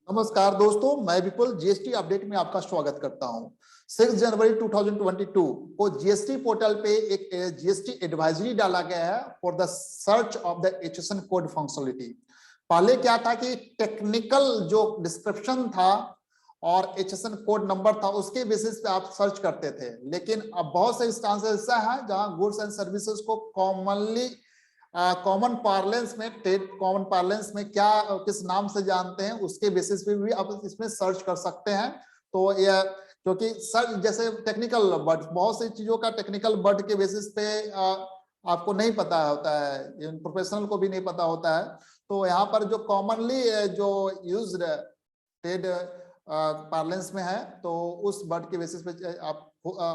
नमस्कार दोस्तों, मैं विपुल जीएसटी अपडेट में आपका स्वागत करता हूं। 6 जनवरी 2022 को जीएसटी पोर्टल पे एक जीएसटी एडवाइजरी डाला गया है for the search of the HSN code functionality. पहले क्या था कि टेक्निकल जो डिस्क्रिप्शन था और HSN कोड नंबर था उसके बेसिस पे आप सर्च करते थे, लेकिन अब बहुत से इंस्टांसेस ऐसा है जहां गुड्स एंड सर्विसेज को कॉमन पार्लेंस में, ट्रेड कॉमन पार्लेंस में क्या किस नाम से जानते हैं उसके बेसिस पे भी आप इसमें सर्च कर सकते हैं। तो यह क्योंकि सर्च जैसे टेक्निकल वर्ड, बहुत सी चीजों का टेक्निकल वर्ड के बेसिस पे आपको नहीं पता होता है, प्रोफेशनल को भी नहीं पता होता है। तो यहाँ पर जो कॉमनली जो यूज्ड ट्रेड पार्लेंस में है तो उस वर्ड के बेसिस पे आप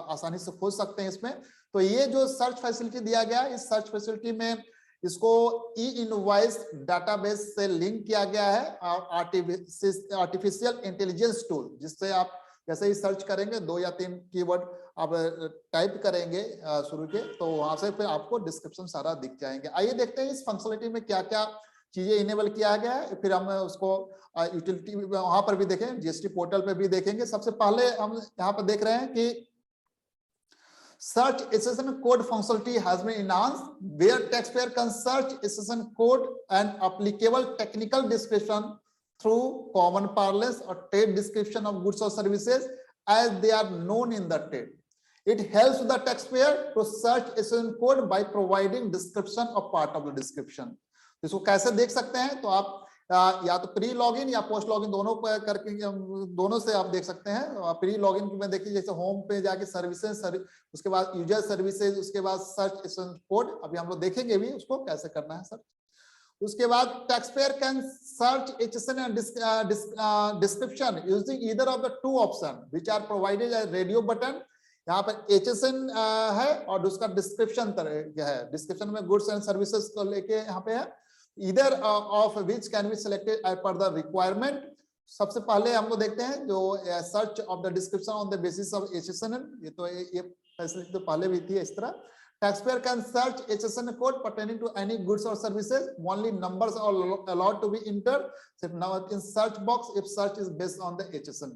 आसानी से खोज सकते हैं इसमें। तो ये जो सर्च फैसिलिटी दिया गया, इस सर्च फैसिलिटी में इसको ई इनवॉइस डाटाबेस से लिंक किया गया है और आर्टिफिशियल इंटेलिजेंस टूल, जिससे आप जैसे ही सर्च करेंगे 2 या 3 कीवर्ड आप टाइप करेंगे शुरू के, तो वहां से फिर आपको डिस्क्रिप्शन सारा दिख जाएंगे। आइए देखते हैं इस फंक्शनलिटी में क्या क्या चीजें इनेबल किया गया है, फिर हम उसको यूटिलिटी वहां पर भी देखें, जीएसटी पोर्टल पे भी देखेंगे। सबसे पहले हम यहाँ पर देख रहे हैं कि search SSN code functionality has been enhanced, where taxpayer can search SSN code and applicable technical description through common parlance or trade description of goods or services as they are known in the trade. It helps the taxpayer to search SSN code by providing description of part of the description. इसको कैसे देख सकते हैं? तो आप या तो pre login या पोस्ट लॉगिन दोनों करके दोनों से आप देख सकते हैं। प्री लॉगिन में देखिए, जैसे होम पे जाके सर्विसेज, उसके बाद यूजर सर्विसेज, उसके बाद सर्च एसएसएन कोड, अभी हम लोग देखेंगे भी उसको कैसे करना है सर्च। उसके बाद taxpayer can search HSN description using either of the 2 option which are provided as radio button. यहाँ पर HSN है और उसका डिस्क्रिप्शन है, डिस्क्रिप्शन में गुड्स एंड सर्विसेज को लेके यहाँ पे है, either of which can be selected as per the requirement। सबसे पहले हम लोग देखते हैं जो search of the description on the basis of HSN, ये फैसिलिटी तो पहले भी थी इस तरह। Taxpayer can search HSN code pertaining to any goods or services, only numbers are allowed to be entered now in search box if search is based on the HSN।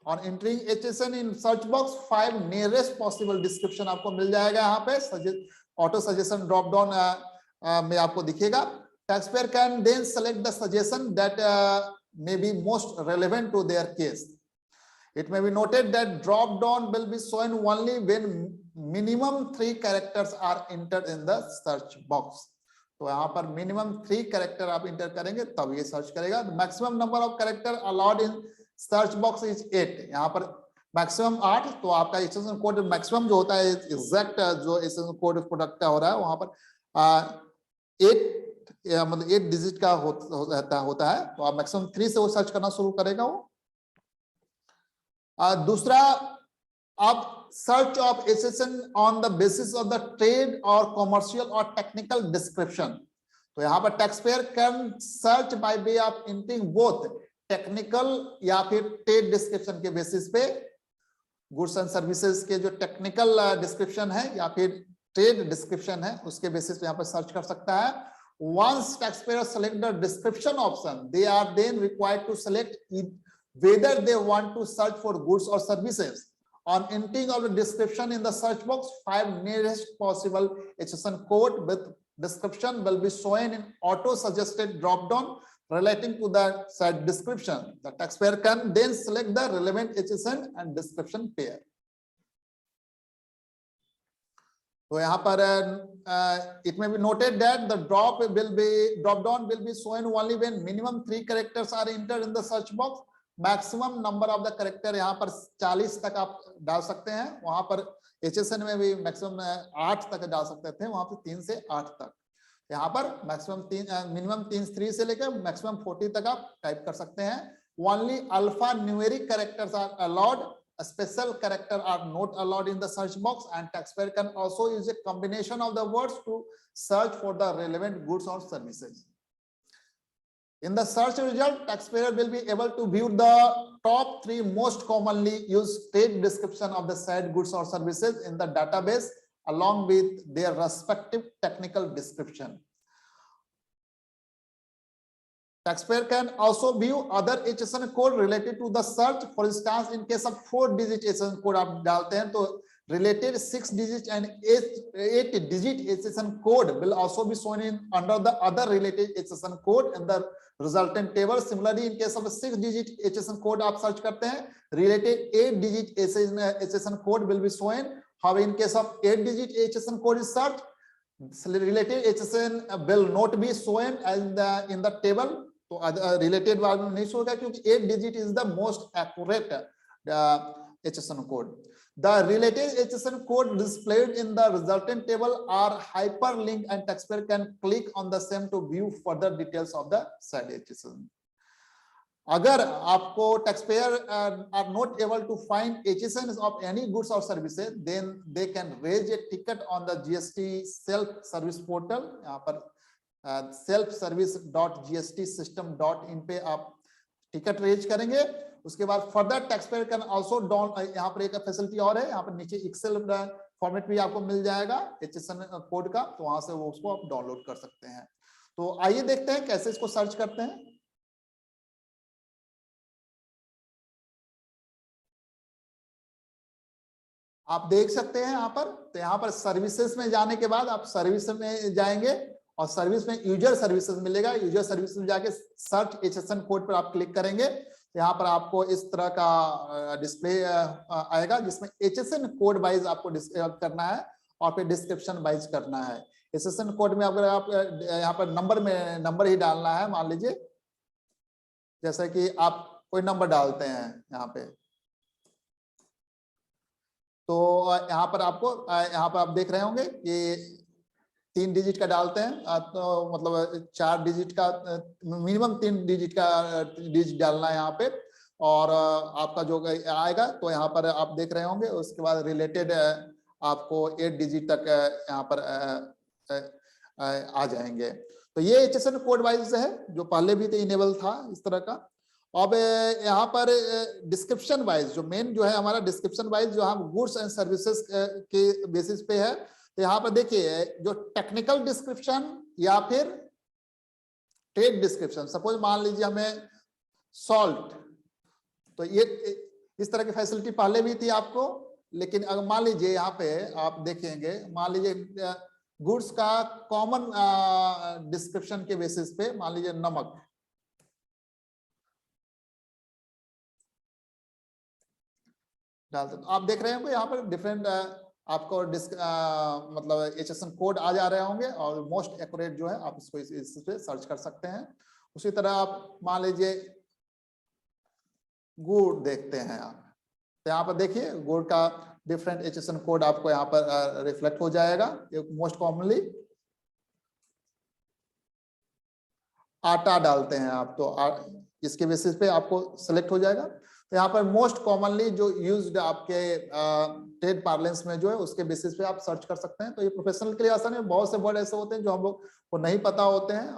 on entering HSN in search box 5 nearest possible description आपको मिल जाएगा। यहाँ पे auto suggestion drop down में आपको दिखेगा। Taxpayer can then select the suggestion that may be most relevant to their case. It may be noted that drop down will be shown only when minimum 3 characters are entered in the search box। तो यहाँ पर minimum 3 character आप inter करेंगे तब ये search करेगा। Maximum number of character allowed in search box is 8। यहाँ पर मैक्सिमम 8, तो आपका HSN कोड मैक्सिमम जो होता है एग्जैक्ट जो HSN कोड प्रोडक्ट का हो रहा है वहां पर 8 मतलब 8 डिजिट का होता है, तो आप मैक्सिमम 3 से वो सर्च करना शुरू करेगा वो। दूसरा, आप search of HSN on the basis of the trade और कॉमर्शियल और टेक्निकल डिस्क्रिप्शन। तो यहाँ पर taxpayer can search by way of entering both technical या फिर ट्रेड डिस्क्रिप्शन के बेसिस पे, गुड्स एंड सर्विसेज के जो टेक्निकल डिस्क्रिप्शन है या फिर ट्रेड डिस्क्रिप्शन है उसके बेसिस पे यहाँ पर सर्च कर सकता है। Once taxpayer select the description option, they are then required to select whether they want to search for goods or services. On entering of the description in the search box, 5 nearest possible HSN code with description will be shown in auto suggested drop down relating to the said description. The taxpayer can then select the relevant HSN and description pair। तो यहाँ पर it may be noted that the drop down will be shown only when minimum 3 characters are entered in the search box। maximum number of the character यहाँ पर 40 तक आप डाल सकते हैं। वहां पर HSN में भी मैक्सिमम 8 तक डाल सकते थे, वहां पर 3 से 8 तक। यहाँ पर मैक्सिमम मिनिमम 3 से लेकर मैक्सिमम 40 तक आप टाइप कर सकते हैं। only alpha numeric characters are allowed, special character are not allowed in the search box, and taxpayer can also use a combination of the words to search for the relevant goods or services। In the search result, taxpayer will be able to view the top 3 most commonly used trade description of the said goods or services in the database along with their respective technical description। Taxpayer can also view other HSN code related to the search. For instance, in case of 4-digit HSN code आप डालते हैं तो related 6-digit and 8-digit HSN code will also be shown in under the other related HSN code in the resultant table. Similarly, in case of a 6-digit HSN code आप search करते हैं, related 8-digit HSN code will be shown. However, in case of 8-digit HSN code is searched, related HSN will not be shown as in the table. तो related वाला नहीं होगा क्योंकि 8 digit is the most accurate HSN code. The related HSN code displayed in the resultant table are hyperlinked and taxpayer can click on the same to view further details of the said HSN. अगर आपको taxpayer are not able to find HSNs of any goods or services, then they can raise a ticket on the GST self service portal. यहाँ पर selfservice.gstsystem.in पे आप ticket raise करेंगे. उसके बाद further taxpayer can also down, यहाँ पर एक फैसिलिटी और है, यहाँ पर नीचे एक्सेल फॉर्मेट भी आपको मिल जाएगा HSN कोड का, तो वहां से वो उसको आप डाउनलोड कर सकते हैं. तो आइए देखते हैं कैसे इसको सर्च करते हैं. आप देख सकते हैं यहाँ पर, तो यहाँ पर सर्विसेज में जाने के बाद आप सर्विस में जाएंगे और सर्विस में यूजर सर्विसेज मिलेगा. यूजर सर्विस में जाके सर्च HSN कोड पर आप क्लिक करेंगे, यहाँ पर आपको इस तरह का डिस्प्ले आएगा जिसमें HSN कोड वाइज आपको करना है और फिर डिस्क्रिप्शन वाइज करना है. HSN कोड में अगर आप यहाँ पर नंबर ही डालना है, मान लीजिए जैसे कि आप कोई नंबर डालते हैं यहाँ पे, तो यहाँ पर आप देख रहे होंगे कि 3 डिजिट का डालते हैं, तो मतलब 4 डिजिट का मिनिमम 3 डिजिट डालना है यहाँ पे, और आपका जो आएगा तो यहाँ पर आप देख रहे होंगे. उसके बाद रिलेटेड आपको 8 डिजिट तक यहाँ पर आ जाएंगे. तो ये HSN कोड वाइज है जो पहले भी तो इनेबल था इस तरह का. अब यहाँ पर डिस्क्रिप्शन वाइज जो मेन जो है हमारा डिस्क्रिप्शन वाइज जो हम गुड्स एंड सर्विसेज के बेसिस पे है, तो यहाँ पर देखिए जो टेक्निकल डिस्क्रिप्शन या फिर ट्रेड डिस्क्रिप्शन. सपोज मान लीजिए हमें सॉल्ट, तो ये इस तरह की फैसिलिटी पहले भी थी आपको, लेकिन अगर मान लीजिए यहाँ पे आप देखेंगे, मान लीजिए गुड्स का कॉमन डिस्क्रिप्शन के बेसिस पे मान लीजिए नमक, डालते तो आप देख रहे होंगे यहाँ पर डिफरेंट आपको मतलब HSN कोड आ जा रहे होंगे और मोस्ट एक्यूरेट जो है आप इसको इस पे सर्च कर सकते हैं. उसी तरह आप मान लीजिए गुड़ देखते हैं आप, तो यहाँ पर देखिए गुड़ का डिफरेंट HSN कोड आपको यहाँ पर रिफ्लेक्ट हो जाएगा. मोस्ट कॉमनली आटा डालते हैं आप, तो इसके बेसिस पे आपको सेलेक्ट हो जाएगा. तो यहाँ पर मोस्ट कॉमनली जो यूज्ड आपके ट्रेड पार्लेंस में जो है उसके बेसिस पे आप सर्च कर सकते हैं. तो ये प्रोफेशनल के लिए आसान है. बहुत से वर्ड ऐसे होते हैं जो हम लोग को नहीं पता होते हैं,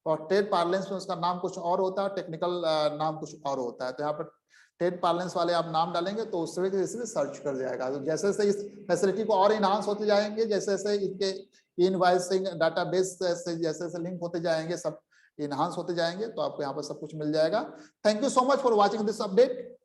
और ट्रेड पार्लेंस में उसका नाम कुछ और होता है, टेक्निकल नाम कुछ और होता है. तो यहाँ पर ट्रेड पार्लेंस वाले आप नाम डालेंगे तो उस तरह से सर्च कर जाएगा. तो जैसे जैसे इस फैसिलिटी को और इनहांस होते जाएंगे, जैसे जैसे इनके इनवॉइसिंग डाटाबेस से जैसे जैसे लिंक होते जाएंगे, सब इनहांस होते जाएंगे, तो आपको यहाँ पर सब कुछ मिल जाएगा. Thank you so much for watching this update.